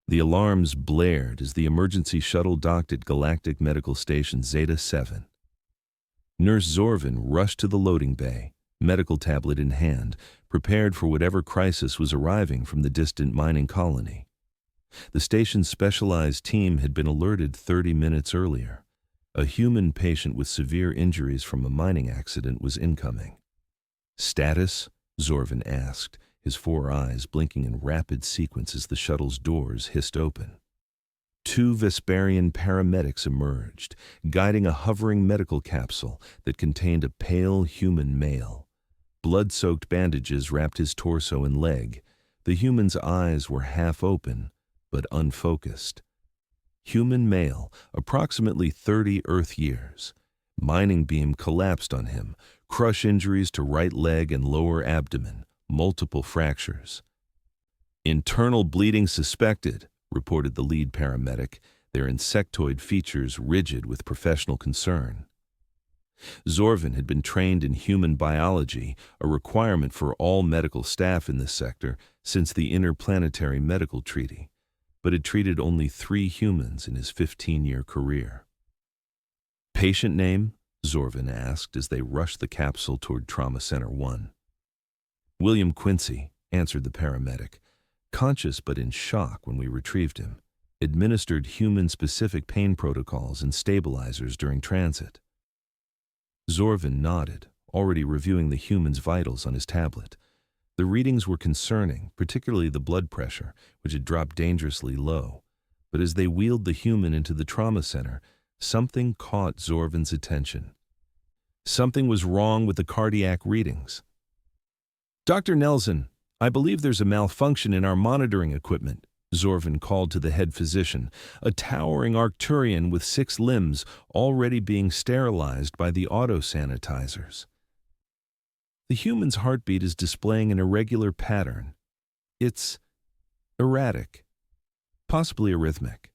The alarms blared as the emergency shuttle docked at Galactic Medical Station Zeta 7. Nurse Xorvin rushed to the loading bay, medical tablet in hand, prepared for whatever crisis was arriving from the distant mining colony. The station's specialized team had been alerted 30 minutes earlier. A human patient with severe injuries from a mining accident was incoming. "Status?" Xorvin asked, his four eyes blinking in rapid sequence as the shuttle's doors hissed open. Two Vesperian paramedics emerged, guiding a hovering medical capsule that contained a pale human male. Blood-soaked bandages wrapped his torso and leg. The human's eyes were half open, but unfocused. Human male, approximately 30 Earth years. Mining beam collapsed on him, crush injuries to right leg and lower abdomen, multiple fractures. "Internal bleeding suspected," reported the lead paramedic, their insectoid features rigid with professional concern. Xorvin had been trained in human biology, a requirement for all medical staff in this sector since the Interplanetary Medical Treaty, but had treated only 3 humans in his 15-year career. "Patient name?" Xorvin asked as they rushed the capsule toward Trauma Center 1. "William Quincy," answered the paramedic, conscious but in shock when we retrieved him, administered human-specific pain protocols and stabilizers during transit. Xorvin nodded, already reviewing the human's vitals on his tablet. The readings were concerning, particularly the blood pressure, which had dropped dangerously low. But as they wheeled the human into the trauma center, something caught Xorvin's attention. Something was wrong with the cardiac readings. "Dr. Nelson, I believe there's a malfunction in our monitoring equipment," Xorvin called to the head physician, a towering Arcturian with 6 limbs already being sterilized by the auto-sanitizers. "The human's heartbeat is displaying an irregular pattern. It's erratic, possibly arrhythmic."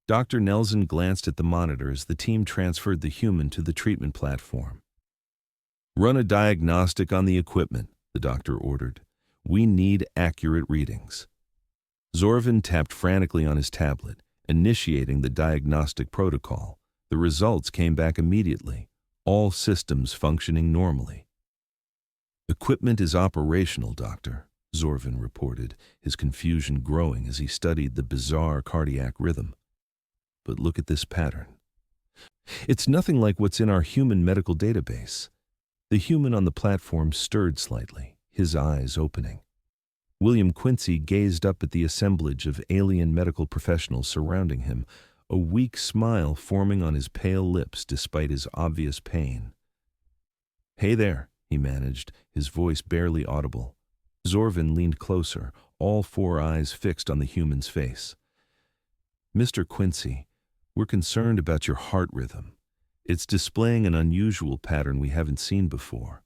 Dr. Nelson glanced at the monitor as the team transferred the human to the treatment platform. "Run a diagnostic on the equipment," the doctor ordered. "We need accurate readings." Xorvin tapped frantically on his tablet, initiating the diagnostic protocol. The results came back immediately, all systems functioning normally. "Equipment is operational, Doctor," Xorvin reported, his confusion growing as he studied the bizarre cardiac rhythm. "But look at this pattern. It's nothing like what's in our human medical database." The human on the platform stirred slightly, his eyes opening. William Quincy gazed up at the assemblage of alien medical professionals surrounding him, a weak smile forming on his pale lips despite his obvious pain. "Hey there," he managed, his voice barely audible. Xorvin leaned closer, all 4 eyes fixed on the human's face. "Mr. Quincy, we're concerned about your heart rhythm. It's displaying an unusual pattern we haven't seen before."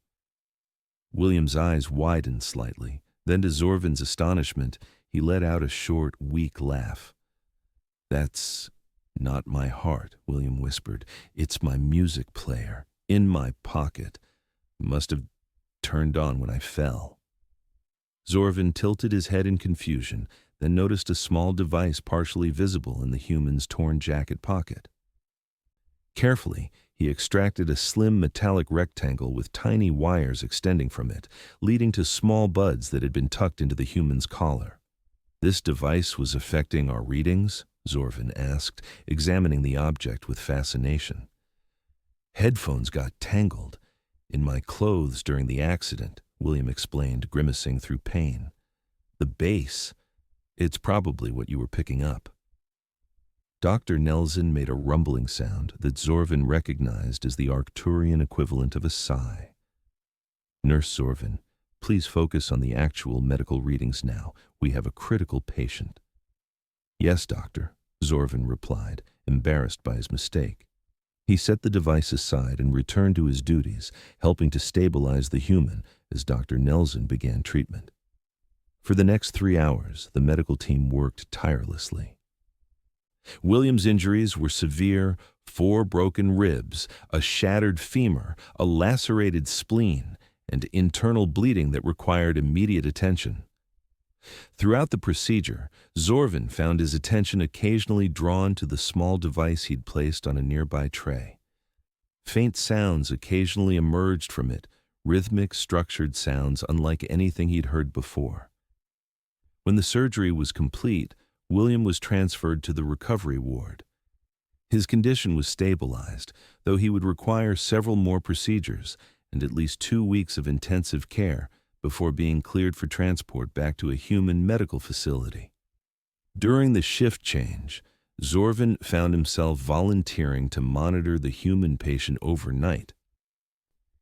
William's eyes widened slightly. Then, to Xorvin's astonishment, he let out a short, weak laugh. "That's not my heart," William whispered. "It's my music player, in my pocket. Must have turned on when I fell." Xorvin tilted his head in confusion, then noticed a small device partially visible in the human's torn jacket pocket. Carefully, he extracted a slim metallic rectangle with tiny wires extending from it, leading to small buds that had been tucked into the human's collar. "This device was affecting our readings?" Xorvin asked, examining the object with fascination. "Headphones got tangled in my clothes during the accident," William explained, grimacing through pain. "The bass, it's probably what you were picking up." Dr. Nelson made a rumbling sound that Xorvin recognized as the Arcturian equivalent of a sigh. "Nurse Xorvin, please focus on the actual medical readings now. We have a critical patient." "Yes, doctor," Xorvin replied, embarrassed by his mistake. He set the device aside and returned to his duties, helping to stabilize the human as Dr. Nelson began treatment. For the next 3 hours, the medical team worked tirelessly. William's injuries were severe: 4 broken ribs, a shattered femur, a lacerated spleen, and internal bleeding that required immediate attention. Throughout the procedure, Xorvin found his attention occasionally drawn to the small device he'd placed on a nearby tray. Faint sounds occasionally emerged from it, rhythmic, structured sounds unlike anything he'd heard before. When the surgery was complete, William was transferred to the recovery ward. His condition was stabilized, though he would require several more procedures and at least 2 weeks of intensive care before being cleared for transport back to a human medical facility. During the shift change, Xorvin found himself volunteering to monitor the human patient overnight.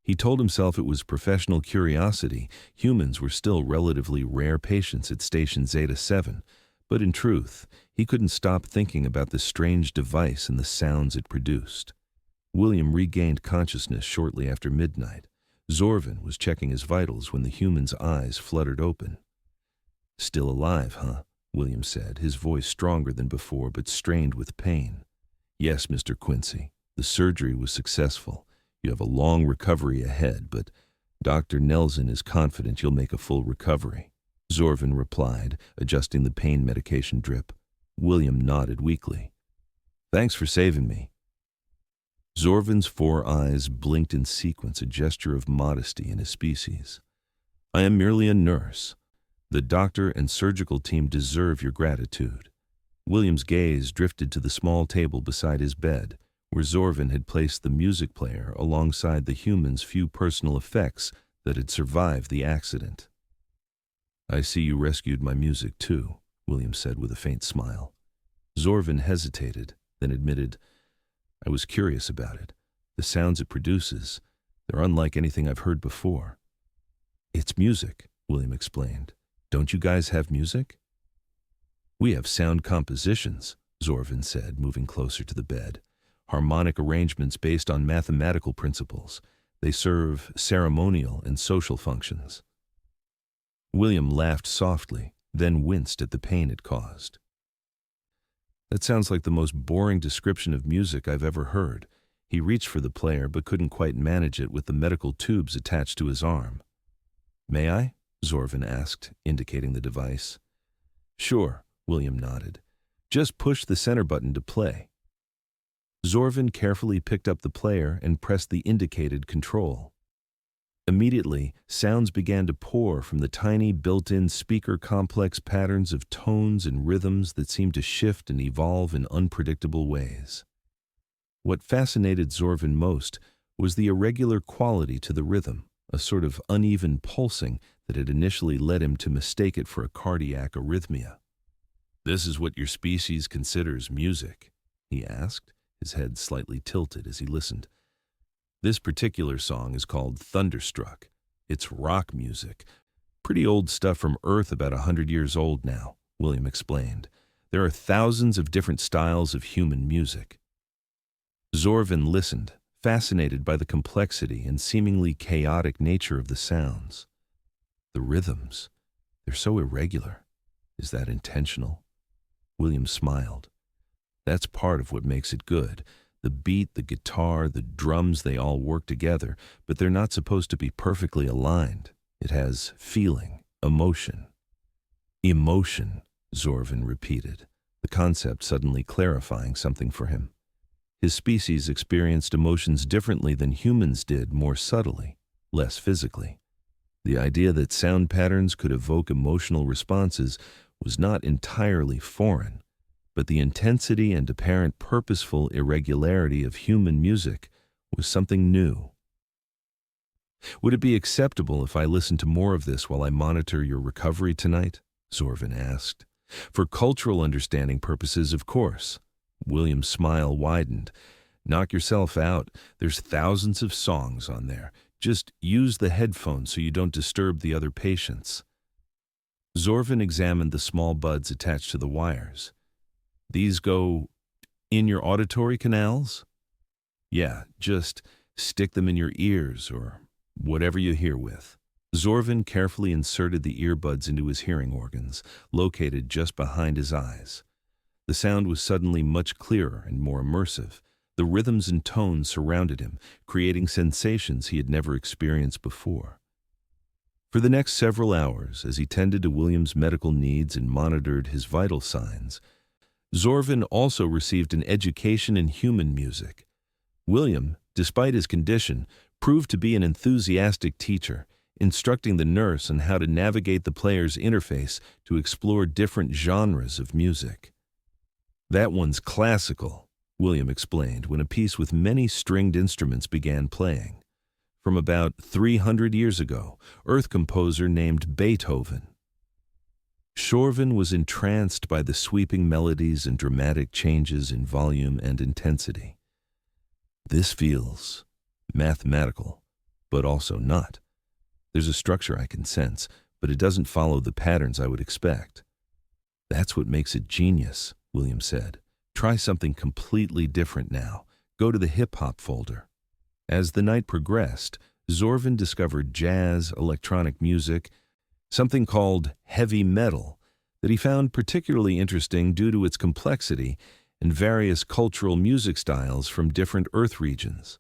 He told himself it was professional curiosity. Humans were still relatively rare patients at Station Zeta 7, but in truth, he couldn't stop thinking about the strange device and the sounds it produced. William regained consciousness shortly after midnight. Xorvin was checking his vitals when the human's eyes fluttered open. "Still alive, huh?" William said, his voice stronger than before but strained with pain. "Yes, Mr. Quincy. The surgery was successful. You have a long recovery ahead, but Dr. Nelson is confident you'll make a full recovery," Xorvin replied, adjusting the pain medication drip. William nodded weakly. "Thanks for saving me." Xorvin's 4 eyes blinked in sequence, a gesture of modesty in his species. "I am merely a nurse. The doctor and surgical team deserve your gratitude." William's gaze drifted to the small table beside his bed, where Xorvin had placed the music player alongside the human's few personal effects that had survived the accident. "I see you rescued my music too," William said with a faint smile. Xorvin hesitated, then admitted, "I was curious about it. The sounds it produces, they're unlike anything I've heard before." "It's music," William explained. "Don't you guys have music?" "We have sound compositions," Xorvin said, moving closer to the bed. "Harmonic arrangements based on mathematical principles. They serve ceremonial and social functions." William laughed softly, then winced at the pain it caused. "That sounds like the most boring description of music I've ever heard." He reached for the player but couldn't quite manage it with the medical tubes attached to his arm. "May I?" Xorvin asked, indicating the device. "Sure," William nodded. "Just push the center button to play." Xorvin carefully picked up the player and pressed the indicated control. Immediately, sounds began to pour from the tiny built-in speaker complex patterns of tones and rhythms that seemed to shift and evolve in unpredictable ways. What fascinated Xorvin most was the irregular quality to the rhythm, a sort of uneven pulsing that had initially led him to mistake it for a cardiac arrhythmia. "This is what your species considers music?" he asked, his head slightly tilted as he listened. "This particular song is called Thunderstruck. It's rock music. Pretty old stuff from Earth, about 100 years old now," William explained. "There are thousands of different styles of human music." Xorvin listened, fascinated by the complexity and seemingly chaotic nature of the sounds. "The rhythms, they're so irregular. Is that intentional?" William smiled. "That's part of what makes it good. The beat, the guitar, the drums, they all work together, but they're not supposed to be perfectly aligned. It has feeling, emotion." "Emotion," Xorvin repeated, the concept suddenly clarifying something for him. His species experienced emotions differently than humans did, more subtly, less physically. The idea that sound patterns could evoke emotional responses was not entirely foreign, but the intensity and apparent purposeful irregularity of human music was something new. "Would it be acceptable if I listened to more of this while I monitor your recovery tonight?" Xorvin asked. "For cultural understanding purposes, of course." William's smile widened. "Knock yourself out. There's thousands of songs on there. Just use the headphones so you don't disturb the other patients." Xorvin examined the small buds attached to the wires. "These go in your auditory canals?" "Yeah, just stick them in your ears or whatever you hear with." Xorvin carefully inserted the earbuds into his hearing organs, located just behind his eyes. The sound was suddenly much clearer and more immersive. The rhythms and tones surrounded him, creating sensations he had never experienced before. For the next several hours, as he tended to William's medical needs and monitored his vital signs, Xorvin also received an education in human music. William, despite his condition, proved to be an enthusiastic teacher, instructing the nurse on how to navigate the player's interface to explore different genres of music. "That one's classical," William explained when a piece with many stringed instruments began playing. "From about 300 years ago, Earth composer named Beethoven." Xorvin was entranced by the sweeping melodies and dramatic changes in volume and intensity. "This feels mathematical, but also not. There's a structure I can sense, but it doesn't follow the patterns I would expect." "That's what makes it genius," William said. "Try something completely different now. Go to the hip-hop folder." As the night progressed, Xorvin discovered jazz, electronic music, something called heavy metal, that he found particularly interesting due to its complexity and various cultural music styles from different Earth regions.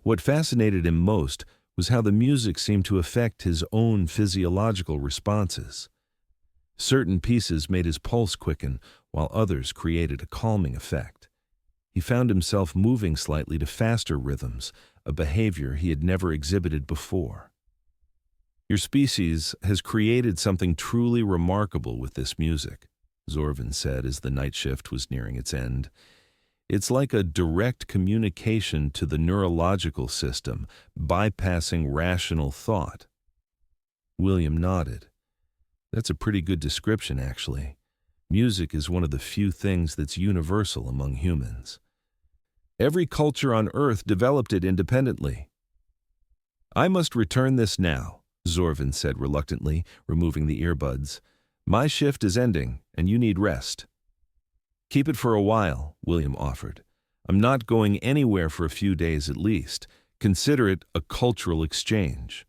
What fascinated him most was how the music seemed to affect his own physiological responses. Certain pieces made his pulse quicken, while others created a calming effect. He found himself moving slightly to faster rhythms, a behavior he had never exhibited before. "Your species has created something truly remarkable with this music," Xorvin said as the night shift was nearing its end. "It's like a direct communication to the neurological system, bypassing rational thought." William nodded. "That's a pretty good description, actually. Music is one of the few things that's universal among humans. Every culture on Earth developed it independently." "I must return this now," Xorvin said reluctantly, removing the earbuds. "My shift is ending, and you need rest." "Keep it for a while," William offered. "I'm not going anywhere for a few days at least. Consider it a cultural exchange."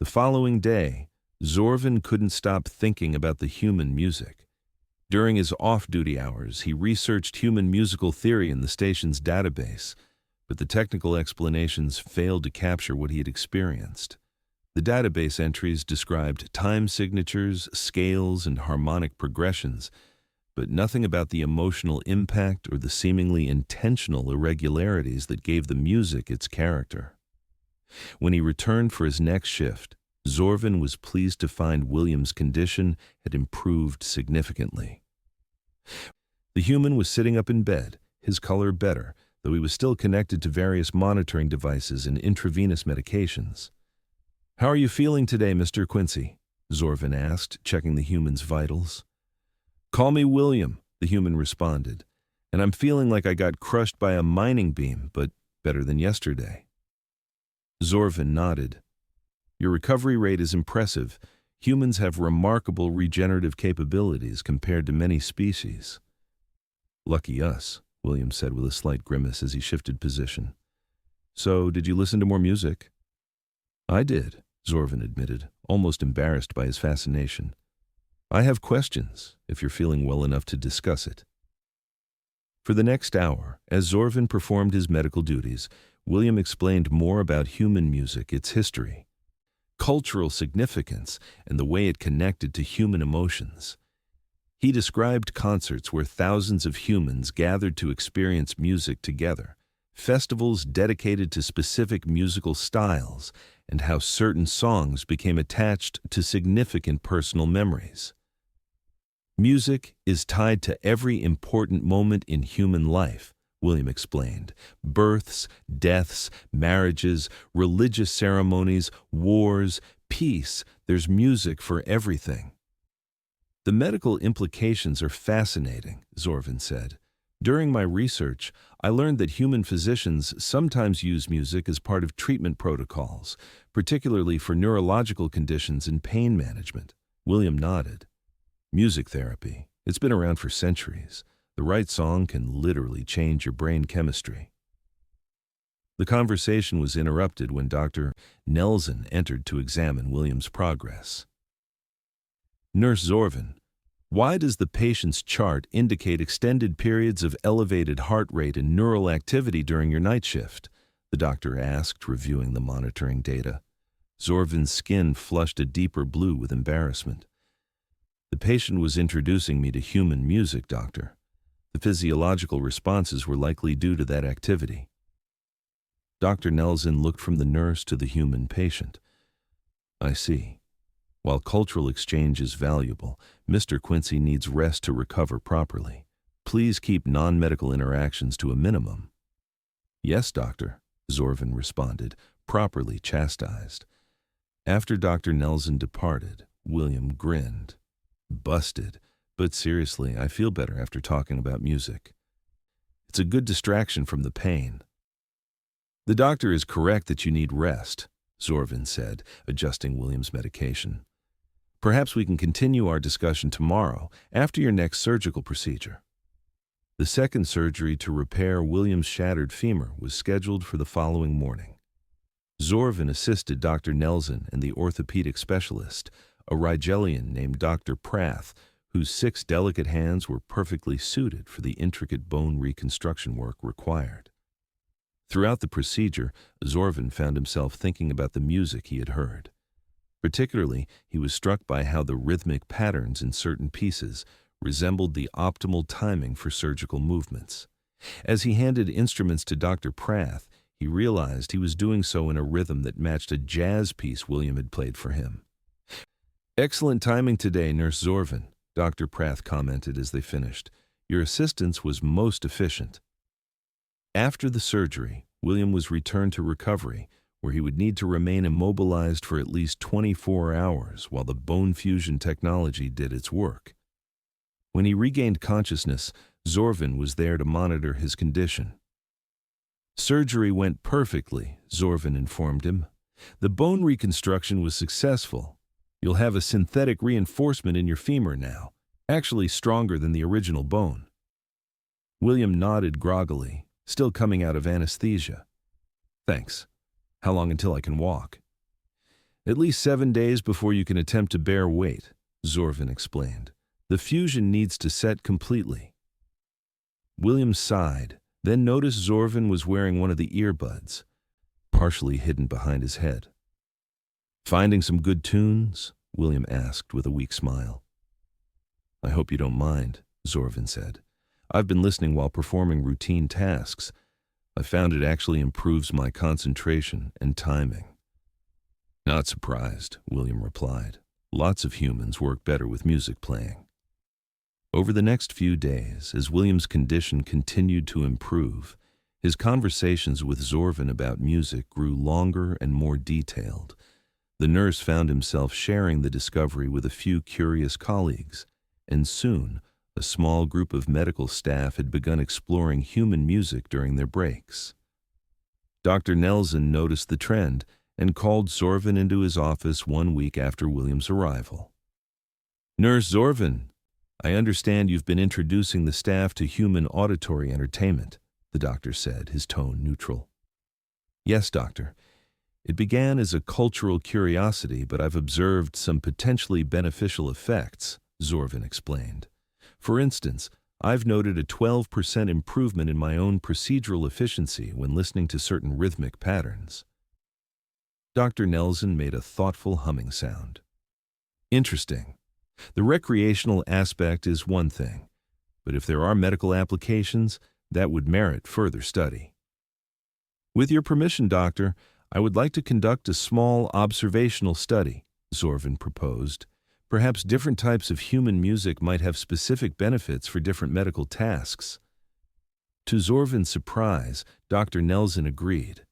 The following day, Xorvin couldn't stop thinking about the human music. During his off-duty hours, he researched human musical theory in the station's database, but the technical explanations failed to capture what he had experienced. The database entries described time signatures, scales, and harmonic progressions, but nothing about the emotional impact or the seemingly intentional irregularities that gave the music its character. When he returned for his next shift, Xorvin was pleased to find William's condition had improved significantly. The human was sitting up in bed, his color better, though he was still connected to various monitoring devices and intravenous medications. "How are you feeling today, Mr. Quincy?" Xorvin asked, checking the human's vitals. "Call me William," the human responded, "and I'm feeling like I got crushed by a mining beam, but better than yesterday." Xorvin nodded. "Your recovery rate is impressive. Humans have remarkable regenerative capabilities compared to many species." "Lucky us," William said with a slight grimace as he shifted position. "So, did you listen to more music?" "I did," Xorvin admitted, almost embarrassed by his fascination. "I have questions, if you're feeling well enough to discuss it." For the next hour, as Xorvin performed his medical duties, William explained more about human music, its history, cultural significance, and the way it connected to human emotions. He described concerts where thousands of humans gathered to experience music together, festivals dedicated to specific musical styles, and how certain songs became attached to significant personal memories. "Music is tied to every important moment in human life," William explained. "Births, deaths, marriages, religious ceremonies, wars, peace. There's music for everything." "The medical implications are fascinating," Xorvin said. "During my research, I learned that human physicians sometimes use music as part of treatment protocols, particularly for neurological conditions and pain management." William nodded. "Music therapy. It's been around for centuries. The right song can literally change your brain chemistry." The conversation was interrupted when Dr. Nelson entered to examine William's progress. "Nurse Xorvin, why does the patient's chart indicate extended periods of elevated heart rate and neural activity during your night shift?" the doctor asked, reviewing the monitoring data. Xorvin's skin flushed a deeper blue with embarrassment. The patient was introducing me to human music, doctor. The physiological responses were likely due to that activity. Dr. Nelson looked from the nurse to the human patient. I see. While cultural exchange is valuable, Mr. Quincy needs rest to recover properly. Please keep non-medical interactions to a minimum. Yes, doctor, Xorvin responded, properly chastised. After Dr. Nelson departed, William grinned. Busted, but seriously, I feel better after talking about music. It's a good distraction from the pain. The doctor is correct that you need rest, Xorvin said, adjusting William's medication. Perhaps we can continue our discussion tomorrow, after your next surgical procedure. The second surgery to repair William's shattered femur was scheduled for the following morning. Xorvin assisted Dr. Nelson and the orthopedic specialist, a Rigelian named Dr. Prath, whose 6 delicate hands were perfectly suited for the intricate bone reconstruction work required. Throughout the procedure, Xorvin found himself thinking about the music he had heard. Particularly, he was struck by how the rhythmic patterns in certain pieces resembled the optimal timing for surgical movements. As he handed instruments to Dr. Prath, he realized he was doing so in a rhythm that matched a jazz piece William had played for him. Excellent timing today, Nurse Xorvin, Dr. Prath commented as they finished. Your assistance was most efficient. After the surgery, William was returned to recovery, where he would need to remain immobilized for at least 24 hours while the bone fusion technology did its work. When he regained consciousness, Xorvin was there to monitor his condition. Surgery went perfectly, Xorvin informed him. The bone reconstruction was successful. You'll have a synthetic reinforcement in your femur now, actually stronger than the original bone. William nodded groggily, still coming out of anesthesia. Thanks. How long until I can walk? At least 7 days before you can attempt to bear weight, Xorvin explained. The fusion needs to set completely. William sighed, then noticed Xorvin was wearing one of the earbuds, partially hidden behind his head. Finding some good tunes? William asked with a weak smile. I hope you don't mind, Xorvin said. I've been listening while performing routine tasks. I found it actually improves my concentration and timing. Not surprised, William replied. Lots of humans work better with music playing. Over the next few days, as William's condition continued to improve, his conversations with Xorvin about music grew longer and more detailed. The nurse found himself sharing the discovery with a few curious colleagues, and soon a small group of medical staff had begun exploring human music during their breaks. Dr. Nelson noticed the trend and called Xorvin into his office 1 week after William's arrival. Nurse Xorvin, I understand you've been introducing the staff to human auditory entertainment, the doctor said, his tone neutral. Yes, doctor. It began as a cultural curiosity, but I've observed some potentially beneficial effects, Xorvin explained. For instance, I've noted a 12% improvement in my own procedural efficiency when listening to certain rhythmic patterns. Dr. Nelson made a thoughtful humming sound. Interesting. The recreational aspect is one thing, but if there are medical applications, that would merit further study. With your permission, doctor, I would like to conduct a small observational study, Xorvin proposed. Perhaps different types of human music might have specific benefits for different medical tasks. To Xorvin's surprise, Dr. Nelson agreed.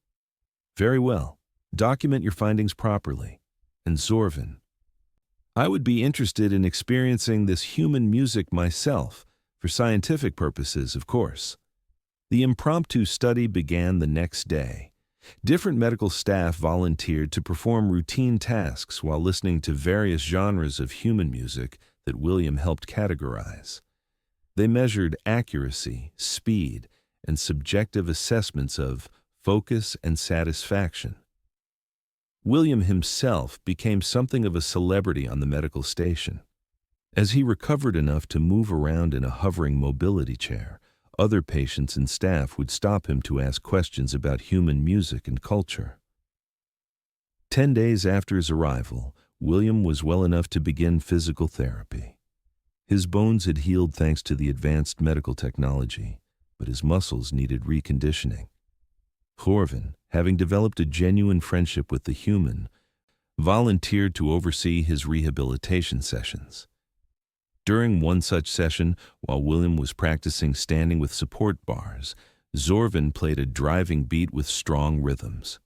Very well. Document your findings properly. And Xorvin, I would be interested in experiencing this human music myself, for scientific purposes, of course. The impromptu study began the next day. Different medical staff volunteered to perform routine tasks while listening to various genres of human music that William helped categorize. They measured accuracy, speed, and subjective assessments of focus and satisfaction. William himself became something of a celebrity on the medical station. As he recovered enough to move around in a hovering mobility chair, other patients and staff would stop him to ask questions about human music and culture. 10 days after his arrival, William was well enough to begin physical therapy. His bones had healed thanks to the advanced medical technology, but his muscles needed reconditioning. Xorvin, having developed a genuine friendship with the human, volunteered to oversee his rehabilitation sessions. During one such session, while William was practicing standing with support bars, Xorvin played a driving beat with strong rhythms.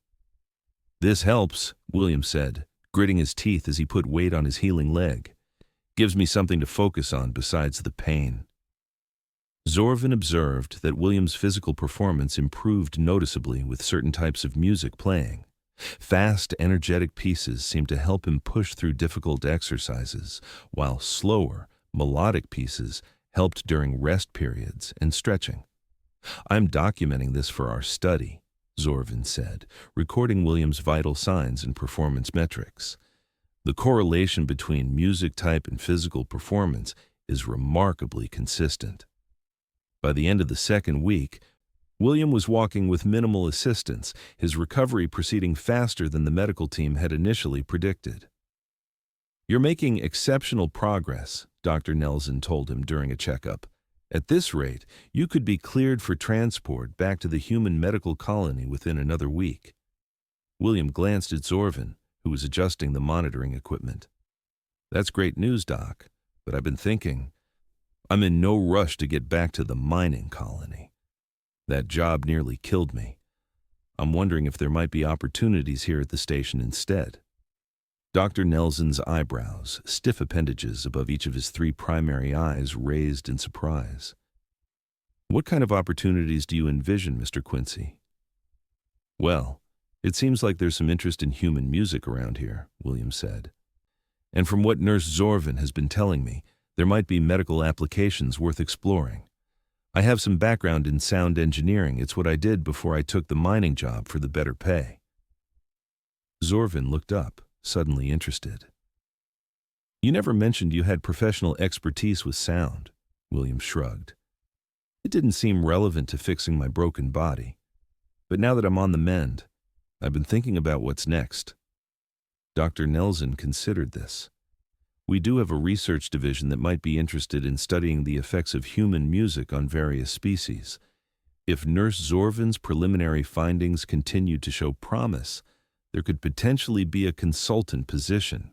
"This helps," William said, gritting his teeth as he put weight on his healing leg. "Gives me something to focus on besides the pain." Xorvin observed that William's physical performance improved noticeably with certain types of music playing. Fast, energetic pieces seemed to help him push through difficult exercises, while slower, melodic pieces helped during rest periods and stretching. "I'm documenting this for our study," Xorvin said, recording William's vital signs and performance metrics. "The correlation between music type and physical performance is remarkably consistent." By the end of the second week, William was walking with minimal assistance, his recovery proceeding faster than the medical team had initially predicted. "You're making exceptional progress," Dr. Nelson told him during a checkup. "At this rate, you could be cleared for transport back to the human medical colony within another week." William glanced at Xorvin, who was adjusting the monitoring equipment. "That's great news, Doc, but I've been thinking. I'm in no rush to get back to the mining colony. That job nearly killed me. I'm wondering if there might be opportunities here at the station instead." Dr. Nelson's eyebrows, stiff appendages above each of his 3 primary eyes, raised in surprise. "What kind of opportunities do you envision, Mr. Quincy?" "Well, it seems like there's some interest in human music around here," William said. "And from what Nurse Xorvin has been telling me, there might be medical applications worth exploring. I have some background in sound engineering. It's what I did before I took the mining job for the better pay." Xorvin looked up, suddenly interested. "You never mentioned you had professional expertise with sound," William shrugged. "It didn't seem relevant to fixing my broken body. But now that I'm on the mend, I've been thinking about what's next." Dr. Nelson considered this. "We do have a research division that might be interested in studying the effects of human music on various species. If Nurse Xorvin's preliminary findings continue to show promise, there could potentially be a consultant position."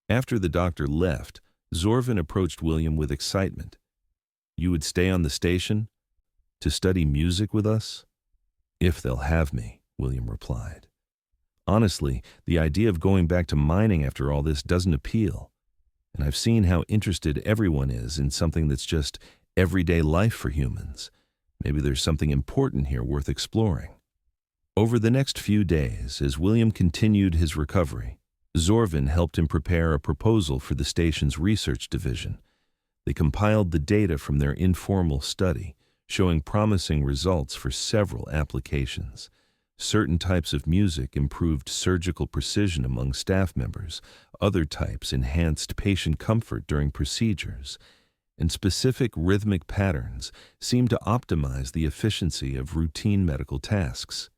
After the doctor left, Xorvin approached William with excitement. "You would stay on the station to study music with us?" "If they'll have me," William replied. "Honestly, the idea of going back to mining after all this doesn't appeal. And I've seen how interested everyone is in something that's just everyday life for humans. Maybe there's something important here worth exploring." Over the next few days, as William continued his recovery, Xorvin helped him prepare a proposal for the station's research division. They compiled the data from their informal study, showing promising results for several applications. Certain types of music improved surgical precision among staff members, other types enhanced patient comfort during procedures, and specific rhythmic patterns seemed to optimize the efficiency of routine medical tasks.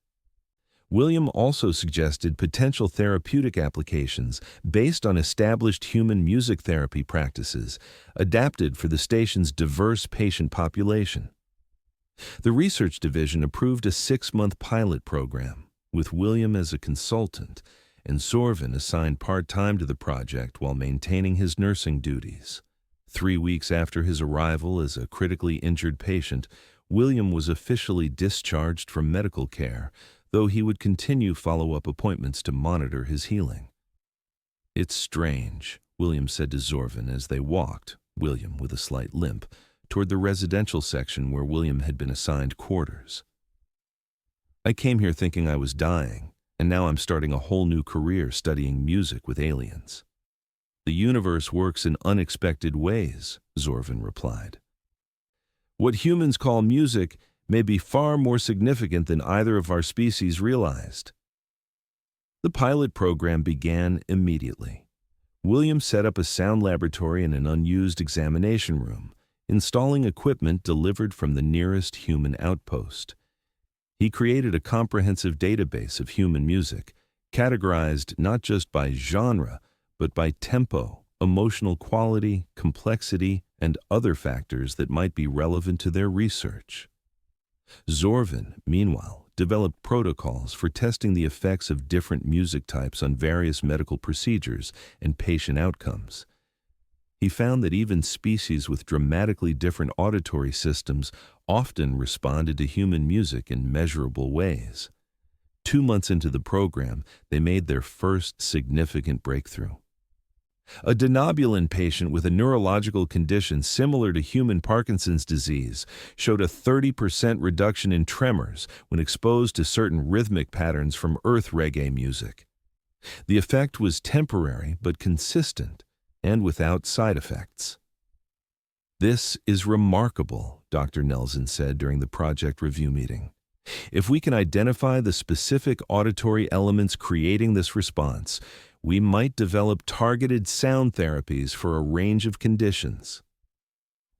William also suggested potential therapeutic applications based on established human music therapy practices, adapted for the station's diverse patient population. The research division approved a 6-month pilot program, with William as a consultant, and Xorvin assigned part-time to the project while maintaining his nursing duties. 3 weeks after his arrival as a critically injured patient, William was officially discharged from medical care, though he would continue follow-up appointments to monitor his healing. "It's strange," William said to Xorvin as they walked, William with a slight limp, toward the residential section where William had been assigned quarters. "I came here thinking I was dying, and now I'm starting a whole new career studying music with aliens." "The universe works in unexpected ways," Xorvin replied. "What humans call music may be far more significant than either of our species realized." The pilot program began immediately. William set up a sound laboratory in an unused examination room, installing equipment delivered from the nearest human outpost. He created a comprehensive database of human music, categorized not just by genre, but by tempo, emotional quality, complexity, and other factors that might be relevant to their research. Xorvin, meanwhile, developed protocols for testing the effects of different music types on various medical procedures and patient outcomes. He found that even species with dramatically different auditory systems often responded to human music in measurable ways. 2 months into the program, they made their first significant breakthrough. A denobulin patient with a neurological condition similar to human Parkinson's disease showed a 30% reduction in tremors when exposed to certain rhythmic patterns from Earth reggae music. The effect was temporary but consistent and without side effects. "This is remarkable," Dr. Nelson said during the project review meeting. "If we can identify the specific auditory elements creating this response, we might develop targeted sound therapies for a range of conditions."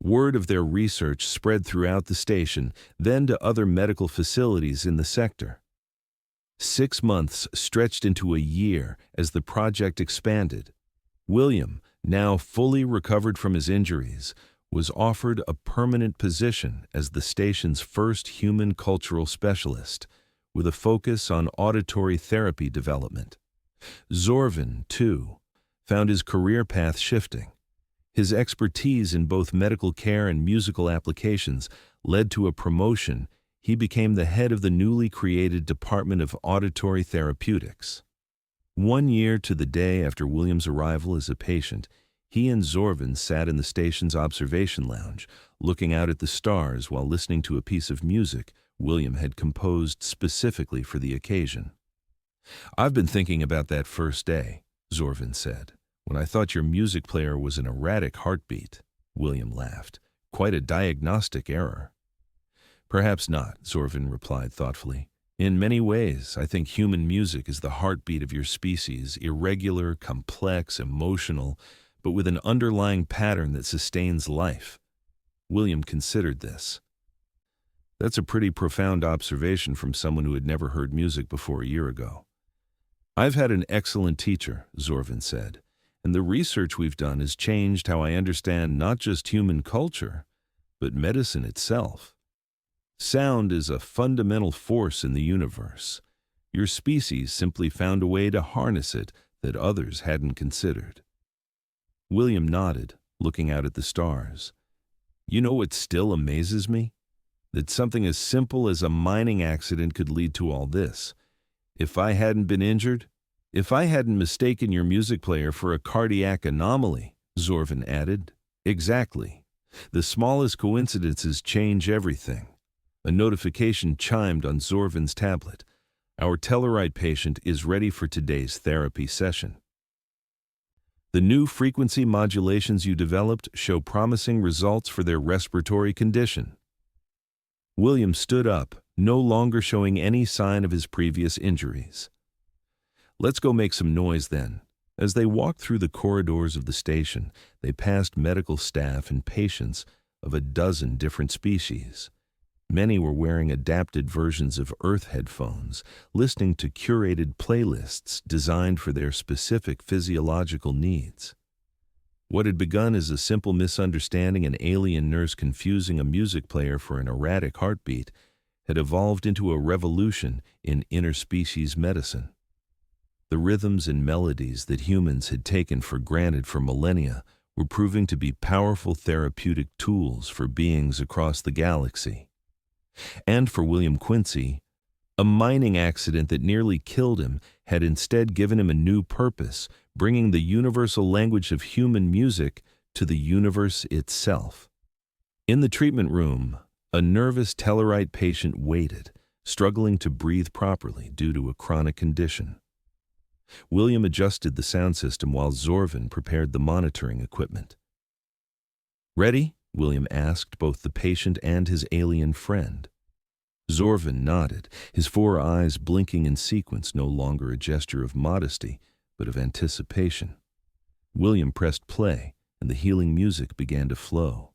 Word of their research spread throughout the station, then to other medical facilities in the sector. 6 months stretched into a year as the project expanded. William, now fully recovered from his injuries, was offered a permanent position as the station's first human cultural specialist, with a focus on auditory therapy development. Xorvin, too, found his career path shifting. His expertise in both medical care and musical applications led to a promotion. He became the head of the newly created Department of Auditory Therapeutics. 1 year to the day after William's arrival as a patient, he and Xorvin sat in the station's observation lounge, looking out at the stars while listening to a piece of music William had composed specifically for the occasion. "I've been thinking about that first day," Xorvin said, "when I thought your music player was an erratic heartbeat." William laughed. "Quite a diagnostic error." "Perhaps not," Xorvin replied thoughtfully. "In many ways, I think human music is the heartbeat of your species, irregular, complex, emotional, but with an underlying pattern that sustains life." William considered this. "That's a pretty profound observation from someone who had never heard music before a year ago." "I've had an excellent teacher," Xorvin said, "and the research we've done has changed how I understand not just human culture, but medicine itself. Sound is a fundamental force in the universe. Your species simply found a way to harness it that others hadn't considered." William nodded, looking out at the stars. "You know what still amazes me? That something as simple as a mining accident could lead to all this. If I hadn't been injured, if I hadn't mistaken your music player for a cardiac anomaly," Xorvin added. "Exactly. The smallest coincidences change everything." A notification chimed on Xorvin's tablet. "Our Tellarite patient is ready for today's therapy session. The new frequency modulations you developed show promising results for their respiratory condition." William stood up, no longer showing any sign of his previous injuries. "Let's go make some noise then." As they walked through the corridors of the station, they passed medical staff and patients of a dozen different species. Many were wearing adapted versions of Earth headphones, listening to curated playlists designed for their specific physiological needs. What had begun as a simple misunderstanding, an alien nurse confusing a music player for an erratic heartbeat, had evolved into a revolution in interspecies medicine. The rhythms and melodies that humans had taken for granted for millennia were proving to be powerful therapeutic tools for beings across the galaxy. And for William Quincy, a mining accident that nearly killed him had instead given him a new purpose, bringing the universal language of human music to the universe itself. In the treatment room, a nervous Tellarite patient waited, struggling to breathe properly due to a chronic condition. William adjusted the sound system while Xorvin prepared the monitoring equipment. "Ready?" William asked both the patient and his alien friend. Xorvin nodded, his 4 eyes blinking in sequence, no longer a gesture of modesty, but of anticipation. William pressed play, and the healing music began to flow.